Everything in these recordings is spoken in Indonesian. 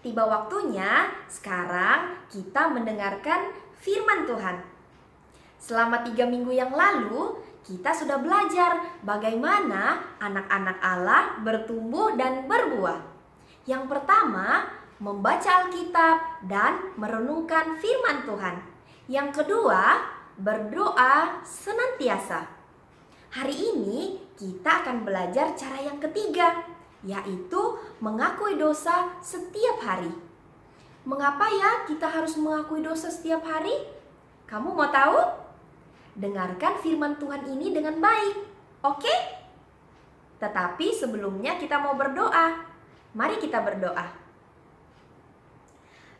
Tiba waktunya sekarang kita mendengarkan firman Tuhan. Selama 3 minggu yang lalu, kita sudah belajar bagaimana anak-anak Allah bertumbuh dan berbuah. Yang pertama, membaca Alkitab dan merenungkan firman Tuhan. Yang kedua, berdoa senantiasa. Hari ini kita akan belajar cara yang ketiga, yaitu mengakui dosa setiap hari. Mengapa ya kita harus mengakui dosa setiap hari? Kamu mau tahu? Dengarkan firman Tuhan ini dengan baik, oke? Tetapi sebelumnya kita mau berdoa. Mari kita berdoa.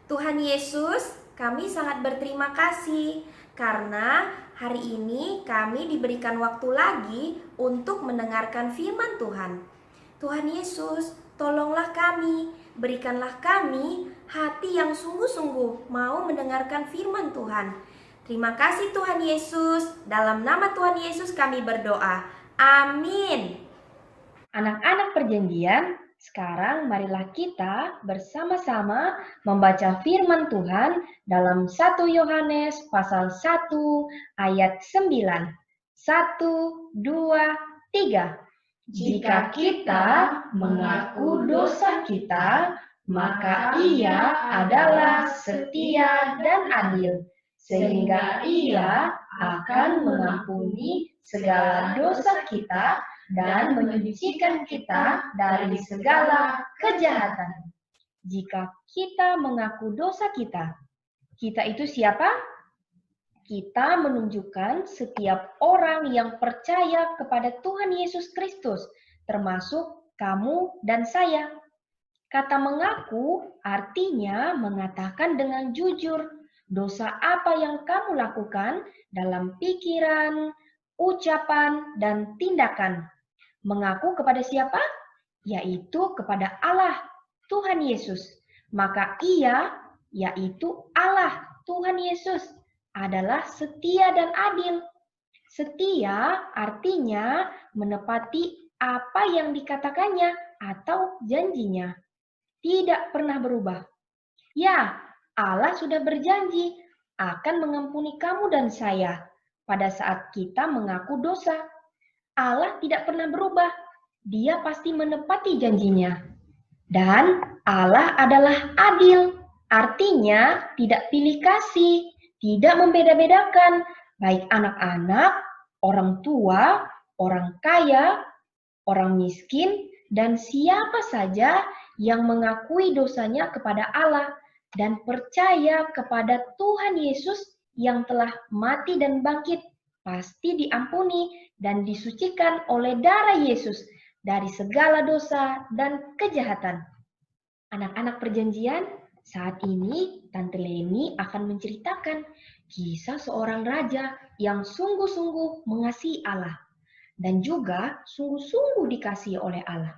Tuhan Yesus, kami sangat berterima kasih karena hari ini kami diberikan waktu lagi untuk mendengarkan firman Tuhan. Tuhan Yesus, tolonglah kami, berikanlah kami hati yang sungguh-sungguh mau mendengarkan firman Tuhan. Terima kasih Tuhan Yesus. Dalam nama Tuhan Yesus kami berdoa. Amin. Anak-anak perjanjian, sekarang marilah kita bersama-sama membaca firman Tuhan dalam 1 Yohanes pasal 1 ayat 9. 1, 2, 3. Jika kita mengaku dosa kita, maka Ia adalah setia dan adil, sehingga Ia akan mengampuni segala dosa kita dan menyucikan kita dari segala kejahatan. Jika kita mengaku dosa kita, kita itu siapa? Kita menunjukkan setiap orang yang percaya kepada Tuhan Yesus Kristus, termasuk kamu dan saya. Kata mengaku artinya mengatakan dengan jujur dosa apa yang kamu lakukan dalam pikiran, ucapan, dan tindakan. Mengaku kepada siapa? Yaitu kepada Allah, Tuhan Yesus. Maka Ia, yaitu Allah, Tuhan Yesus, adalah setia dan adil. Setia artinya menepati apa yang dikatakannya atau janjinya. Tidak pernah berubah. Ya, Allah sudah berjanji akan mengampuni kamu dan saya pada saat kita mengaku dosa. Allah tidak pernah berubah. Dia pasti menepati janjinya. Dan Allah adalah adil. Artinya tidak pilih kasih, tidak membeda-bedakan, baik anak-anak, orang tua, orang kaya, orang miskin, dan siapa saja yang mengakui dosanya kepada Allah dan percaya kepada Tuhan Yesus yang telah mati dan bangkit, pasti diampuni dan disucikan oleh darah Yesus dari segala dosa dan kejahatan. Anak-anak perjanjian, saat ini Tante Leni akan menceritakan kisah seorang raja yang sungguh-sungguh mengasihi Allah dan juga sungguh-sungguh dikasihi oleh Allah.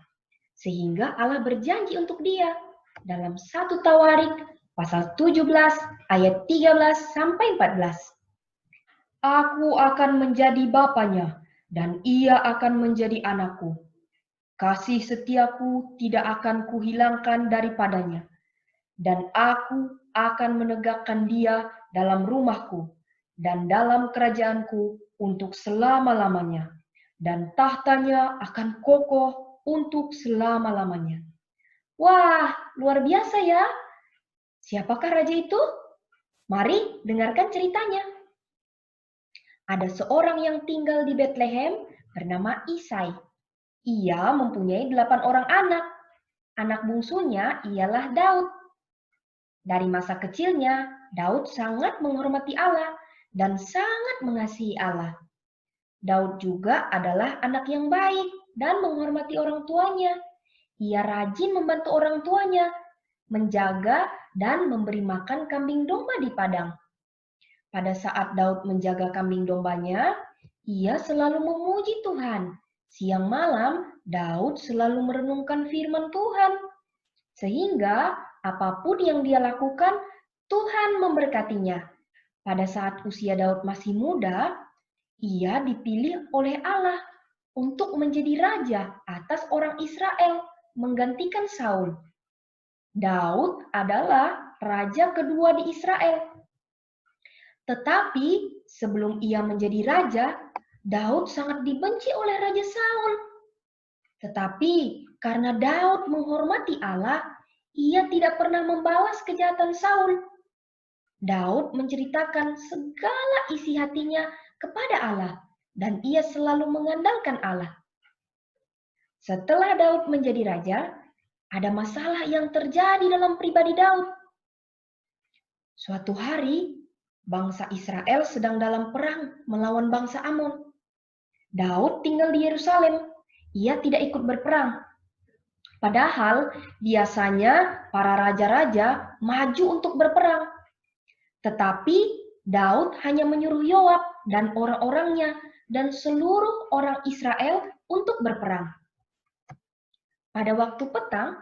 Sehingga Allah berjanji untuk dia dalam 1 Tawarik pasal 17 ayat 13 sampai 14. Aku akan menjadi bapanya dan ia akan menjadi anakku. Kasih setiaku tidak akan kuhilangkan daripadanya, dan aku akan menegakkan dia dalam rumahku dan dalam kerajaanku untuk selama-lamanya, dan tahtanya akan kokoh untuk selama-lamanya. Wah, luar biasa ya. Siapakah raja itu? Mari dengarkan ceritanya. Ada seorang yang tinggal di Bethlehem bernama Isai. Ia mempunyai 8 orang anak. Anak bungsunya ialah Daud. Dari masa kecilnya, Daud sangat menghormati Allah dan sangat mengasihi Allah. Daud juga adalah anak yang baik dan menghormati orang tuanya. Ia rajin membantu orang tuanya, menjaga dan memberi makan kambing domba di padang. Pada saat Daud menjaga kambing dombanya, ia selalu memuji Tuhan. Siang malam, Daud selalu merenungkan firman Tuhan. Sehingga apapun yang dia lakukan, Tuhan memberkatinya. Pada saat usia Daud masih muda, ia dipilih oleh Allah untuk menjadi raja atas orang Israel, menggantikan Saul. Daud adalah raja kedua di Israel. Tetapi sebelum ia menjadi raja, Daud sangat dibenci oleh Raja Saul. Tetapi karena Daud menghormati Allah, ia tidak pernah membalas kejahatan Saul. Daud menceritakan segala isi hatinya kepada Allah, dan ia selalu mengandalkan Allah. Setelah Daud menjadi raja, ada masalah yang terjadi dalam pribadi Daud. Suatu hari, bangsa Israel sedang dalam perang melawan bangsa Amon. Daud tinggal di Yerusalem. Ia tidak ikut berperang. Padahal biasanya para raja-raja maju untuk berperang. Tetapi Daud hanya menyuruh Yoab dan orang-orangnya dan seluruh orang Israel untuk berperang. Pada waktu petang,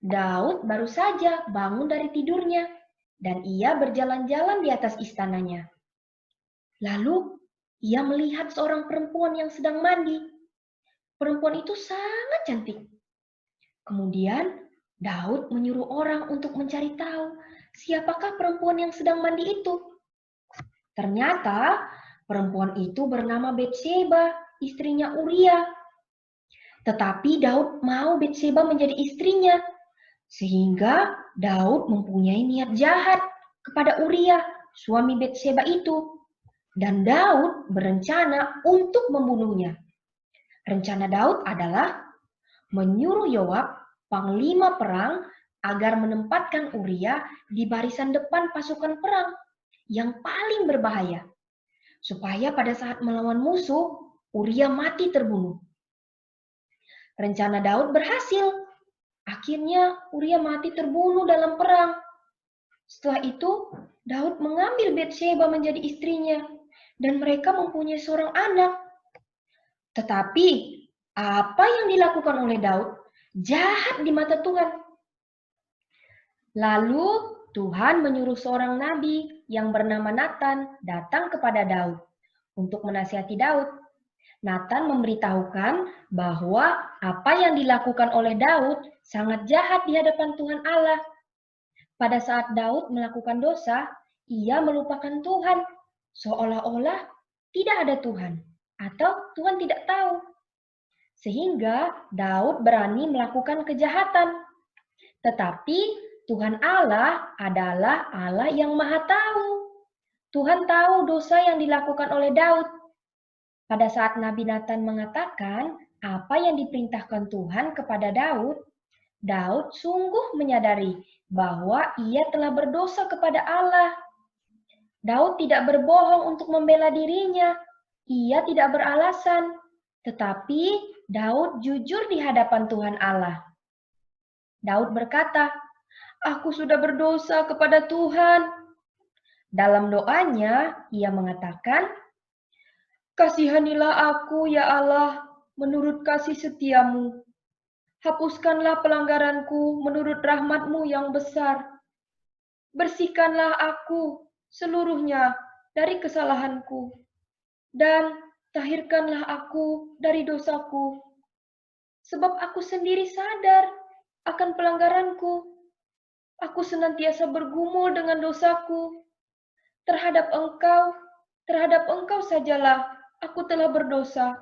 Daud baru saja bangun dari tidurnya dan ia berjalan-jalan di atas istananya. Lalu ia melihat seorang perempuan yang sedang mandi. Perempuan itu sangat cantik. Kemudian Daud menyuruh orang untuk mencari tahu siapakah perempuan yang sedang mandi itu. Ternyata perempuan itu bernama Batsheba, istrinya Uria. Tetapi Daud mau Batsheba menjadi istrinya, sehingga Daud mempunyai niat jahat kepada Uria, suami Batsheba itu. Dan Daud berencana untuk membunuhnya. Rencana Daud adalah menyuruh Yoab, panglima perang, agar menempatkan Uria di barisan depan pasukan perang yang paling berbahaya, supaya pada saat melawan musuh, Uria mati terbunuh. Rencana Daud berhasil. Akhirnya Uria mati terbunuh dalam perang. Setelah itu, Daud mengambil Batsheba menjadi istrinya, dan mereka mempunyai seorang anak. Tetapi apa yang dilakukan oleh Daud jahat di mata Tuhan. Lalu Tuhan menyuruh seorang nabi yang bernama Natan datang kepada Daud untuk menasihati Daud. Natan memberitahukan bahwa apa yang dilakukan oleh Daud sangat jahat di hadapan Tuhan Allah. Pada saat Daud melakukan dosa, ia melupakan Tuhan, seolah-olah tidak ada Tuhan, atau Tuhan tidak tahu. Sehingga Daud berani melakukan kejahatan. Tetapi Tuhan Allah adalah Allah yang Maha Tahu. Tuhan tahu dosa yang dilakukan oleh Daud. Pada saat Nabi Natan mengatakan apa yang diperintahkan Tuhan kepada Daud, Daud sungguh menyadari bahwa ia telah berdosa kepada Allah. Daud tidak berbohong untuk membela dirinya. Ia tidak beralasan. Tetapi Daud jujur di hadapan Tuhan Allah. Daud berkata, "Aku sudah berdosa kepada Tuhan." Dalam doanya, ia mengatakan, "Kasihanilah aku, ya Allah, menurut kasih setiamu. Hapuskanlah pelanggaranku menurut rahmat-Mu yang besar. Bersihkanlah aku seluruhnya dari kesalahanku, dan tahirkanlah aku dari dosaku. Sebab aku sendiri sadar akan pelanggaranku. Aku senantiasa bergumul dengan dosaku. Terhadap Engkau sajalah aku telah berdosa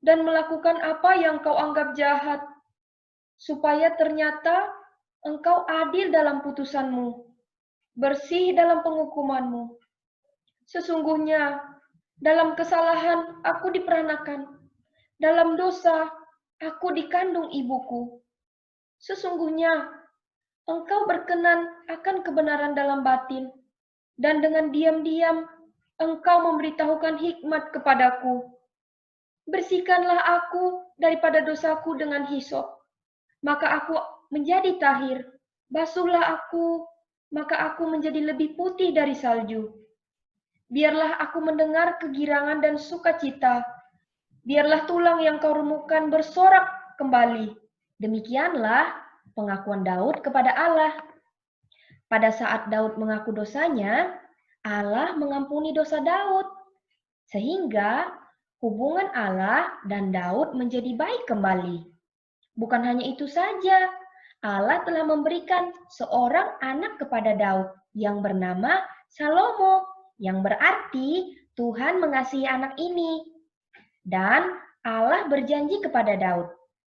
dan melakukan apa yang Kau anggap jahat, supaya ternyata Engkau adil dalam putusan-Mu, bersih dalam penghukuman-Mu. Sesungguhnya dalam kesalahan aku diperanakan, dalam dosa aku dikandung ibuku. Sesungguhnya Engkau berkenan akan kebenaran dalam batin, dan dengan diam-diam Engkau memberitahukan hikmat kepadaku. Bersihkanlah aku daripada dosaku dengan hisop, maka aku menjadi tahir. Basuhlah aku, maka aku menjadi lebih putih dari salju. Biarlah aku mendengar kegirangan dan sukacita. Biarlah tulang yang Kau remukkan bersorak kembali. Demikianlah pengakuan Daud kepada Allah. Pada saat Daud mengaku dosanya, Allah mengampuni dosa Daud, sehingga hubungan Allah dan Daud menjadi baik kembali. Bukan hanya itu saja, Allah telah memberikan seorang anak kepada Daud yang bernama Salomo, yang berarti Tuhan mengasihi anak ini. Dan Allah berjanji kepada Daud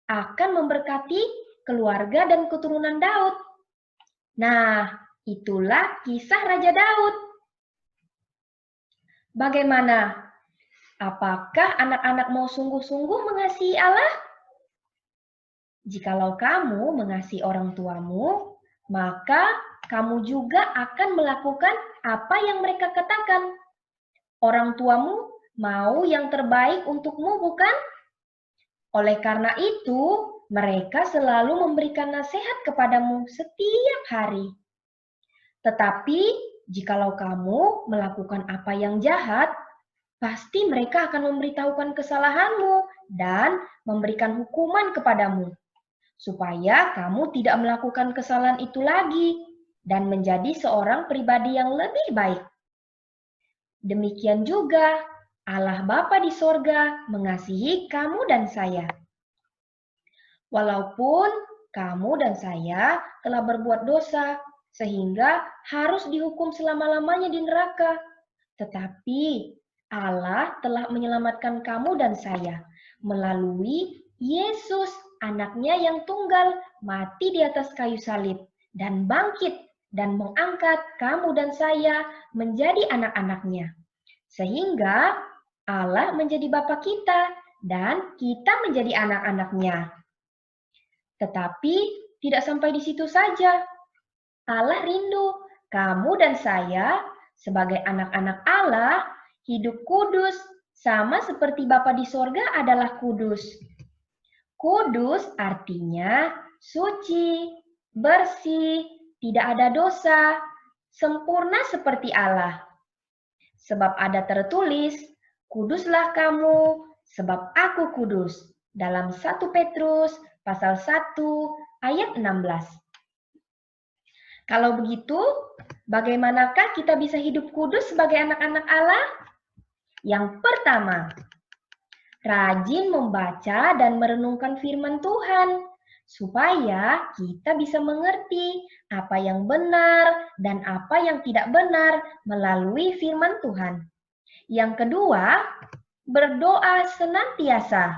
akan memberkati keluarga dan keturunan Daud. Nah, itulah kisah Raja Daud. Bagaimana? Apakah anak-anak mau sungguh-sungguh mengasihi Allah? Jikalau kamu mengasihi orang tuamu, maka kamu juga akan melakukan apa yang mereka katakan. Orang tuamu mau yang terbaik untukmu, bukan? Oleh karena itu, mereka selalu memberikan nasihat kepadamu setiap hari. Tetapi, jikalau kamu melakukan apa yang jahat, pasti mereka akan memberitahukan kesalahanmu dan memberikan hukuman kepadamu, supaya kamu tidak melakukan kesalahan itu lagi dan menjadi seorang pribadi yang lebih baik. Demikian juga Allah Bapa di sorga mengasihi kamu dan saya. Walaupun kamu dan saya telah berbuat dosa, sehingga harus dihukum selama-lamanya di neraka. Tetapi Allah telah menyelamatkan kamu dan saya melalui Yesus, anaknya yang tunggal, mati di atas kayu salib, dan bangkit dan mengangkat kamu dan saya menjadi anak-anaknya. Sehingga Allah menjadi Bapa kita dan kita menjadi anak-anaknya. Tetapi tidak sampai di situ saja. Allah rindu kamu dan saya sebagai anak-anak Allah hidup kudus sama seperti Bapa di sorga adalah kudus. Kudus artinya suci, bersih, tidak ada dosa, sempurna seperti Allah. Sebab ada tertulis, kuduslah kamu sebab aku kudus. Dalam 1 Petrus pasal 1 ayat 16. Kalau begitu, bagaimanakah kita bisa hidup kudus sebagai anak-anak Allah? Yang pertama, rajin membaca dan merenungkan firman Tuhan, supaya kita bisa mengerti apa yang benar dan apa yang tidak benar melalui firman Tuhan. Yang kedua, berdoa senantiasa.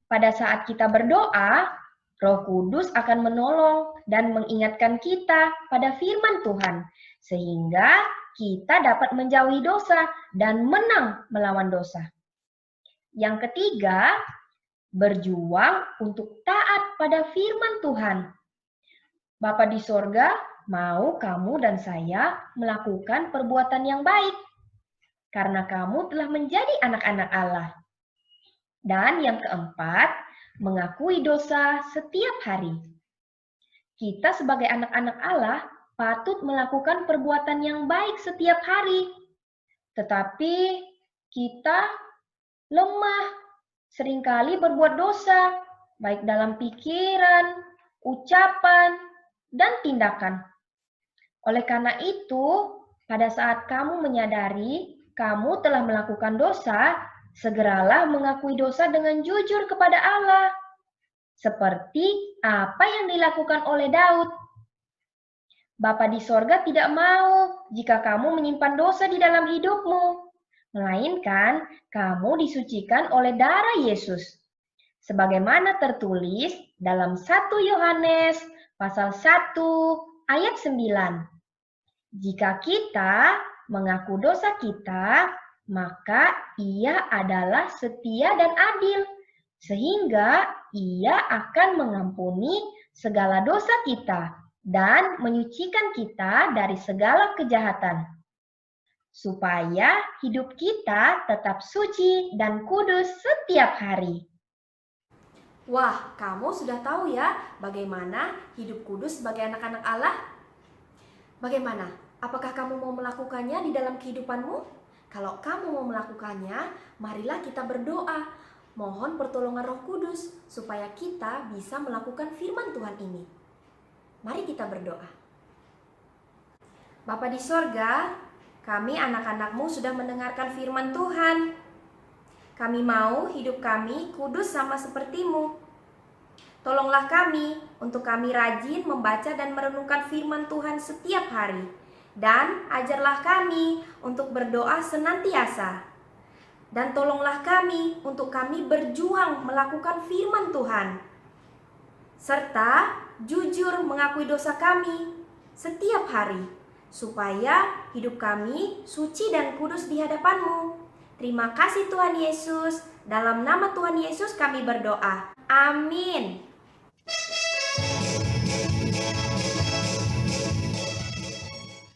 Pada saat kita berdoa, Roh Kudus akan menolong dan mengingatkan kita pada firman Tuhan, sehingga kita dapat menjauhi dosa dan menang melawan dosa. Yang ketiga, berjuang untuk taat pada firman Tuhan. Bapa di sorga mau kamu dan saya melakukan perbuatan yang baik, karena kamu telah menjadi anak-anak Allah. Dan yang keempat, mengakui dosa setiap hari. Kita sebagai anak-anak Allah patut melakukan perbuatan yang baik setiap hari. Tetapi kita lemah, seringkali berbuat dosa, baik dalam pikiran, ucapan, dan tindakan. Oleh karena itu, pada saat kamu menyadari kamu telah melakukan dosa, segeralah mengakui dosa dengan jujur kepada Allah, seperti apa yang dilakukan oleh Daud. Bapa di sorga tidak mau jika kamu menyimpan dosa di dalam hidupmu, melainkan kamu disucikan oleh darah Yesus. Sebagaimana tertulis dalam 1 Yohanes pasal 1 ayat 9. Jika kita mengaku dosa kita, maka Ia adalah setia dan adil, sehingga Ia akan mengampuni segala dosa kita dan menyucikan kita dari segala kejahatan, supaya hidup kita tetap suci dan kudus setiap hari. Wah, kamu sudah tahu ya bagaimana hidup kudus sebagai anak-anak Allah? Bagaimana? Apakah kamu mau melakukannya di dalam kehidupanmu? Kalau kamu mau melakukannya, marilah kita berdoa. Mohon pertolongan Roh Kudus supaya kita bisa melakukan firman Tuhan ini. Mari kita berdoa. Bapa di sorga, kami anak-anak-Mu sudah mendengarkan firman Tuhan. Kami mau hidup kami kudus sama seperti-Mu. Tolonglah kami untuk kami rajin membaca dan merenungkan firman Tuhan setiap hari. Dan ajarlah kami untuk berdoa senantiasa. Dan tolonglah kami untuk kami berjuang melakukan firman Tuhan. Serta jujur mengakui dosa kami setiap hari, supaya hidup kami suci dan kudus di hadapan-Mu. Terima kasih Tuhan Yesus. Dalam nama Tuhan Yesus kami berdoa. Amin.